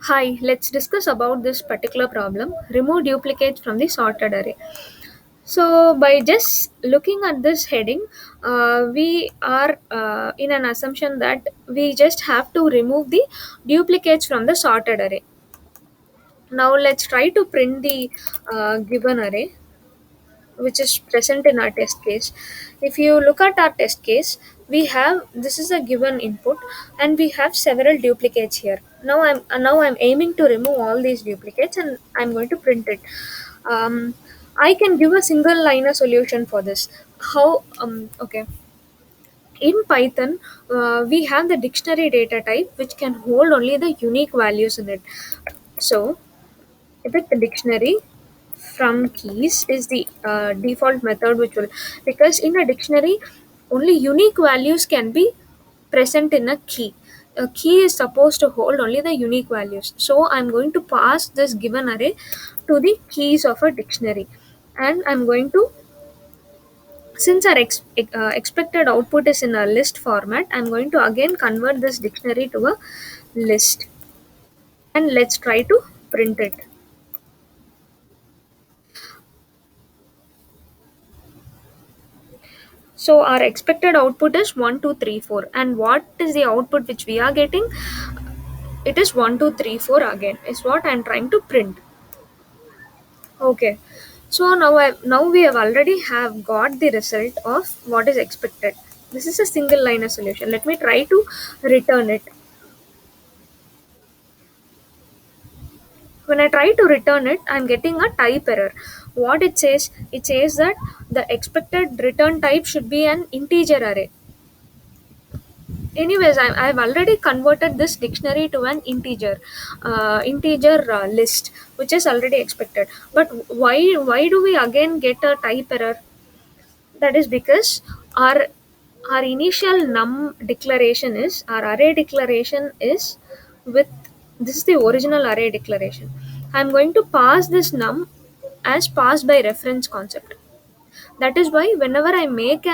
Hi, let's discuss about this particular problem. Remove duplicates from the sorted array. So, by just looking at this heading, we are in an assumption that we just have to remove the duplicates from the sorted array. Now, let's try to print the given array, which is present in our test case. If you look at our test case, we have this is a given input and we have several duplicates here. Now I'm aiming to remove all these duplicates and I'm going to print it. I can give a single liner solution for this. How okay, in Python, we have the dictionary data type which can hold only the unique values in it. So with the dictionary from keys is the default method which will, because in a dictionary only unique values can be present in a key. A key is supposed to hold only the unique values, so I'm going to pass this given array to the keys of a dictionary. And I'm going to, since our expected output is in a list format, I'm going to again convert this dictionary to a list, and let's try to print it. So our expected output is 1, 2, 3, 4. And what is the output which we are getting? It is 1, 2, 3, 4 again, is what I'm trying to print. Okay. So now we have already have got the result of what is expected. This is a single liner solution. Let me try to return it. When I try to return it, I'm getting a type error. What it says that the expected return type should be an integer array. Anyways, I've already converted this dictionary to an integer list, which is already expected. But why do we again get a type error? That is because our our initial num declaration is, our array declaration is with, this is the original array declaration. I'm going to pass this num as pass by reference concept. That is why whenever I make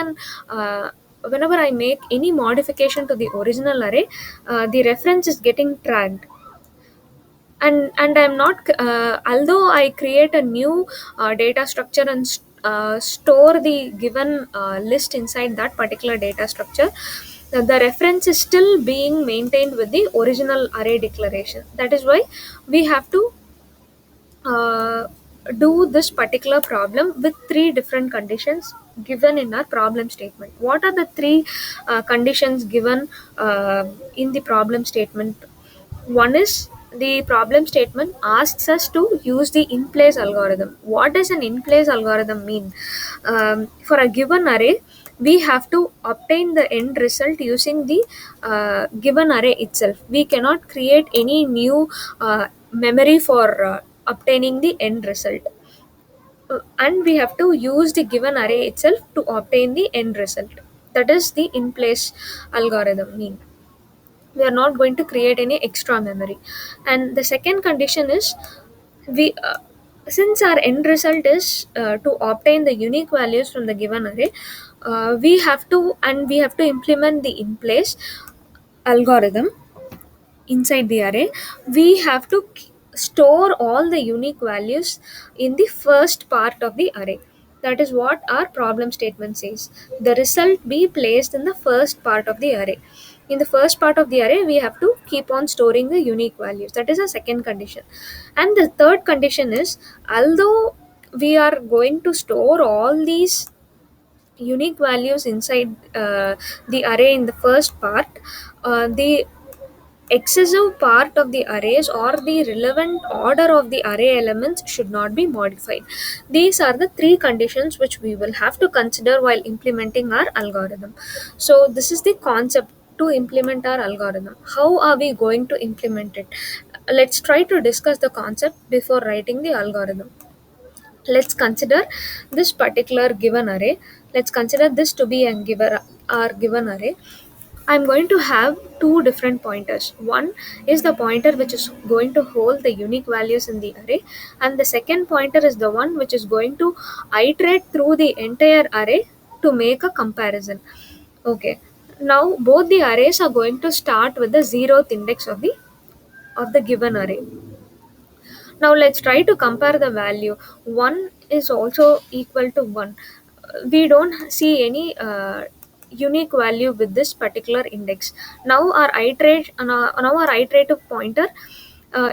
any modification to the original array, the reference is getting tracked. And I'm not although I create a new data structure and store the given list inside that particular data structure, the reference is still being maintained with the original array declaration. That is why we have to uh, do this particular problem with three different conditions given in our problem statement. What are the three conditions given in the problem statement? One is, the problem statement asks us to use the in place algorithm. What does an in place algorithm mean? For a given array, we have to obtain the end result using the given array itself. We cannot create any new memory for obtaining the end result. And we have to use the given array itself to obtain the end result. That is the in place algorithm mean. We are not going to create any extra memory. And the second condition is, we since our end result is to obtain the unique values from the given array, we have to implement the in place algorithm inside the array. We have to store all the unique values in the first part of the array. That is what our problem statement says. The result be placed in the first part of the array. In the first part of the array, we have to keep on storing the unique values. That is a second condition. And the third condition is, although we are going to store all these unique values inside the array in the first part, the excessive part of the arrays or the relevant order of the array elements should not be modified. These are the three conditions which we will have to consider while implementing our algorithm. So this is the concept to implement our algorithm. How are we going to implement it? Let's try to discuss the concept before writing the algorithm. Let's consider this particular given array. Let's consider this to be our given array. I'm going to have two different pointers. One is the pointer which is going to hold the unique values in the array, and the second pointer is the one which is going to iterate through the entire array to make a comparison. Okay. Now both the arrays are going to start with the zeroth index of the of the given array. Now let's try to compare the value. 1 is also equal to 1. We don't see any unique value with this particular index. Now our iterative pointer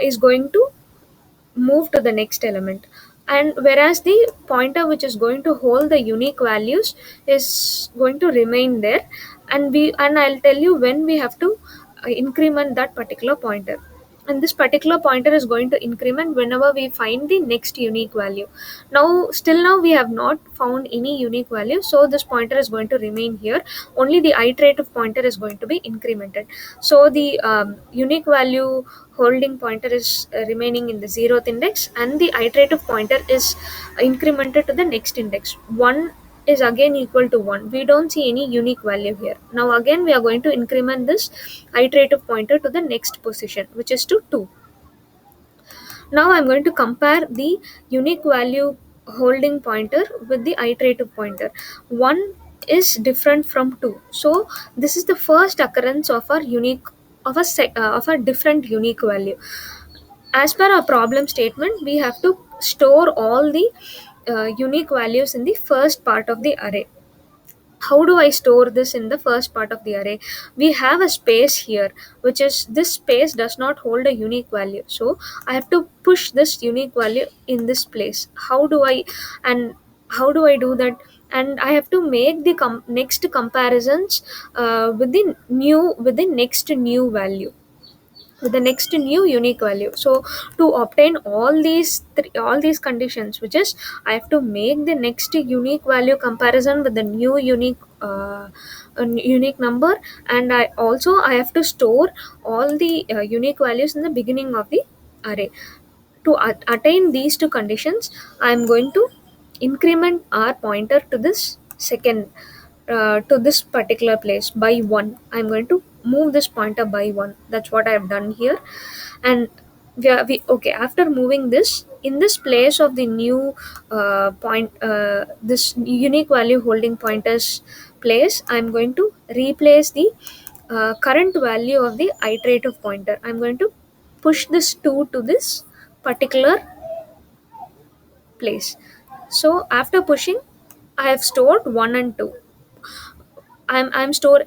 is going to move to the next element, and whereas the pointer which is going to hold the unique values is going to remain there. And I'll tell you when we have to increment that particular pointer, and this particular pointer is going to increment whenever we find the next unique value. Now we have not found any unique value, so this pointer is going to remain here. Only the iterative pointer is going to be incremented. So the unique value holding pointer is remaining in the zeroth index, and the iterative pointer is incremented to the next index. 1 is again equal to 1. We don't see any unique value here. Now again we are going to increment this iterative pointer to the next position, which is to 2. Now I'm going to compare the unique value holding pointer with the iterative pointer. 1 is different from 2. So this is the first occurrence of our unique of a different unique value. As per our problem statement, we have to store all the unique values in the first part of the array. How do I store this in the first part of the array? We have a space here, which is this space does not hold a unique value. So I have to push this unique value in this place. And how do I do that? And I have to make the next comparisons with the next new value, with the next new unique value. So to obtain all these conditions, which is I have to make the next unique value comparison with the new unique number, and I have to store all the unique values in the beginning of the array. To attain these two conditions, I am going to increment our pointer to this second to this particular place by 1. I'm going to move this pointer by 1. That's what I have done here. And okay, after moving this in this place of the new this unique value holding pointers place, I'm going to replace the current value of the iterative pointer. I'm going to push this 2 to this particular place. So after pushing, I have stored 1 and 2. I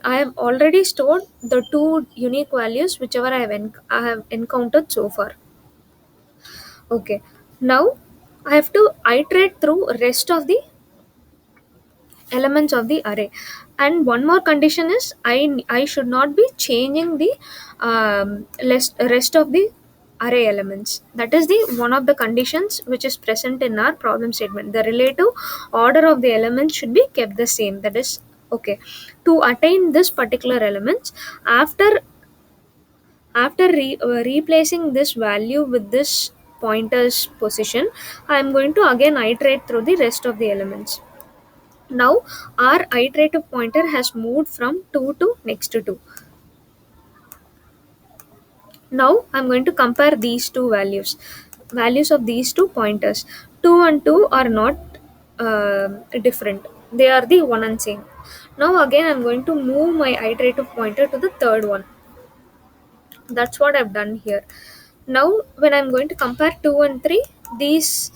have already stored the two unique values whichever I have encountered so far. Okay. Now I have to iterate through rest of the elements of the array. And one more condition is I should not be changing the rest of the array elements. That is the one of the conditions which is present in our problem statement. The relative order of the elements should be kept the same. That is okay. To attain this particular elements, after replacing this value with this pointer's position, I am going to again iterate through the rest of the elements. Now our iterative pointer has moved from 2 to next to 2. Now I'm going to compare these two values of these two pointers. 2 and 2 are not different, they are the one and same. Now again I'm going to move my iterative pointer to the third one. That's what I've done here. Now when I'm going to compare 2 and 3, these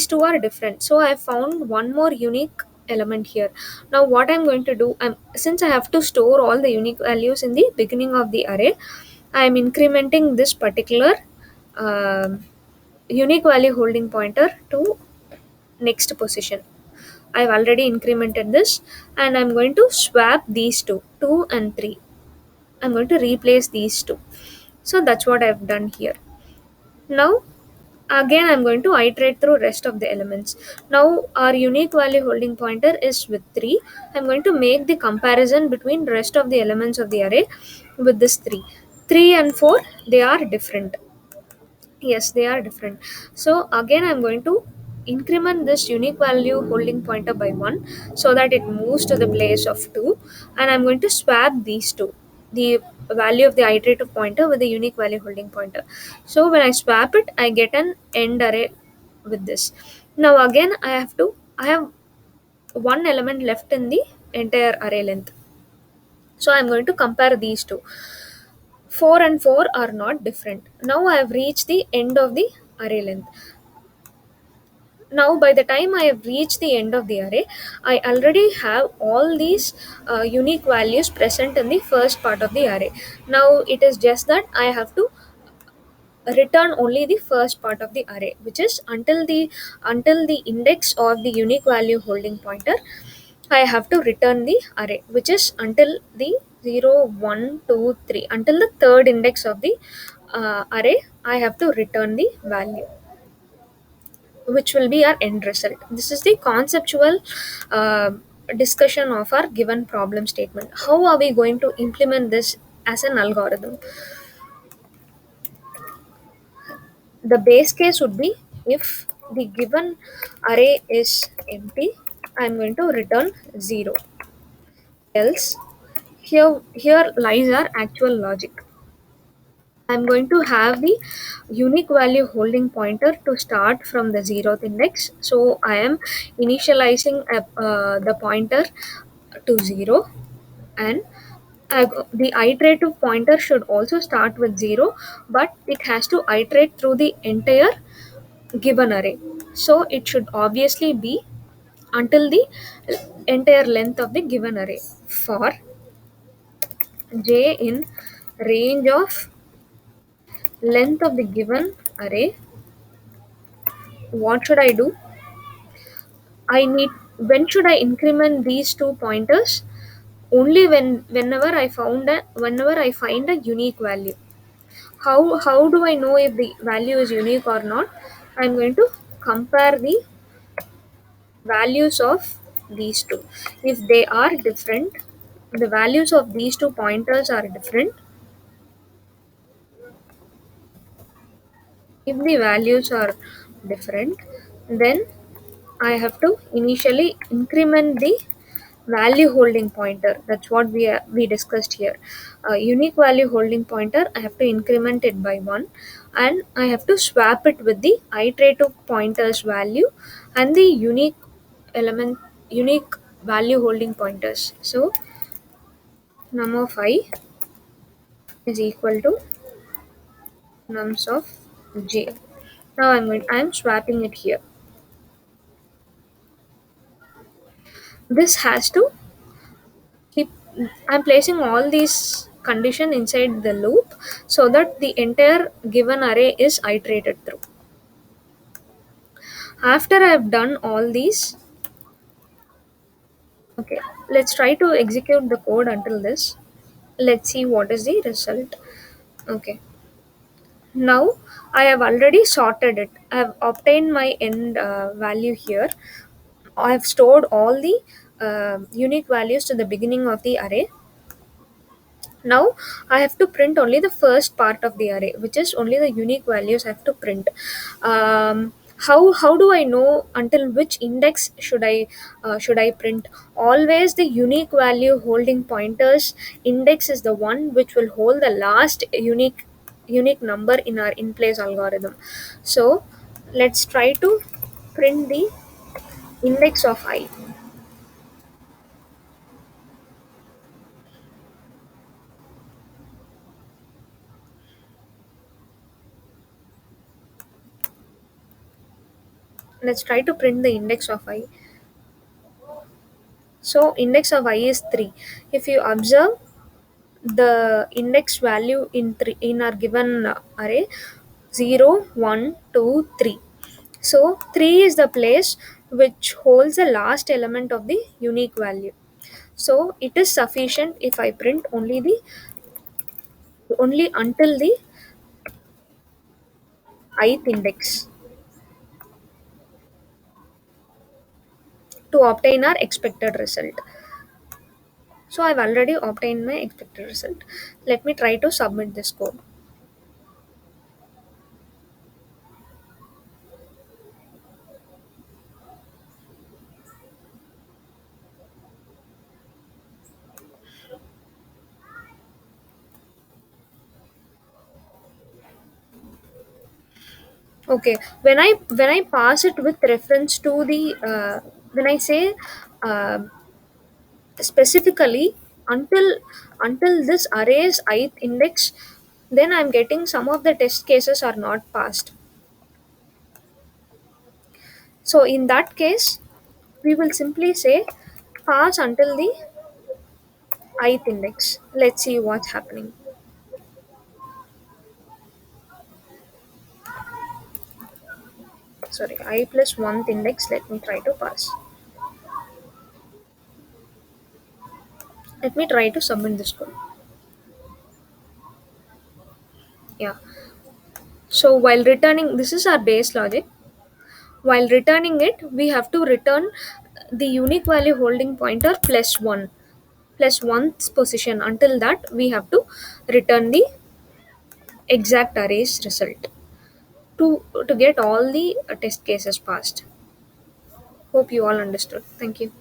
two are different, so I found one more unique element here. Now what I'm going to do, since I have to store all the unique values in the beginning of the array, I am incrementing this particular um unique value holding pointer to next position. I've already incremented this, and I'm going to swap these two, 2 and 3. I'm going to replace these two. So that's what I've done here. Now again I'm going to iterate through rest of the elements. Now our unique value holding pointer is with 3. I'm going to make the comparison between rest of the elements of the array with this 3. 3 and 4, they are different. Yes, they are different. So again I'm going to increment this unique value holding pointer by 1 so that it moves to the place of 2, and I'm going to swap these two, the value of the iterative pointer with the unique value holding pointer. So when I swap it, I get an end array with this. Now again I have one element left in the entire array length. So I'm going to compare these two. 4 and 4 are not different. Now I have reached the end of the array length. Now by the time I have reached the end of the array, I already have all these unique values present in the first part of the array. Now it is just that I have to return only the first part of the array, which is until the index or the unique value holding pointer. I have to return the array, which is until the 0, 1, 2, 3, until the third index of the array. I have to return the value, which will be our end result. This is the conceptual uh, discussion of our given problem statement. How are we going to implement this as an algorithm? The base case would be, if the given array is empty, I'm going to return 0. Else, here lies our actual logic. I'm going to have the unique value holding pointer to start from the 0th index. So I am initializing the pointer to 0, and the iterative pointer should also start with 0, but it has to iterate through the entire given array. So it should obviously be until the entire length of the given array. For j in range of length of the given array, what should I do? I need When should I increment these two pointers? Only whenever I find a unique value. How do I know if the value is unique or not? I'm going to compare the values of these two. If they are different, the values of these two pointers are different. If the values are different, then I have to initially increment the value holding pointer. That's what we discussed here. Unique value holding pointer, I have to increment it by 1, and I have to swap it with the iterative pointers value and the unique value holding pointers. So num of I is equal to nums of j. Now I'm swapping it here. This has to keep I'm placing all these condition inside the loop so that the entire given array is iterated through. After I've done all these, okay, let's try to execute the code until this. Let's see what is the result. Okay, now I have already sorted it. I have obtained my end value here. I have stored all the unique values to the beginning of the array. Now I have to print only the first part of the array, which is only the unique values I have to print. How do I know until which index should I print? Always the unique value holding pointers index is the one which will hold the last unique number in our in place algorithm. So let's try to print the index of I. Let's try to print the index of I. So index of I is 3. If you observe the index value in our given array, 0, 1, 2, 3. So 3 is the place which holds the last element of the unique value. So it is sufficient if I print only until the ith index to obtain our expected result. So I've already obtained my expected result. Let me try to submit this code. Okay, when I pass it with reference to the when I say uh, specifically until this array's ith index then I'm getting some of the test cases are not passed. So in that case, we will simply say pass until the ith index. Let's see what's happening. Sorry, I plus 1th index. Let me try to pass. Let me try to submit this code. Yeah. So while returning, this is our base logic. While returning it, we have to return the unique value holding pointer plus 1, plus 1's position. Until that, we have to return the exact array's result to get all the test cases passed. Hope you all understood. Thank you.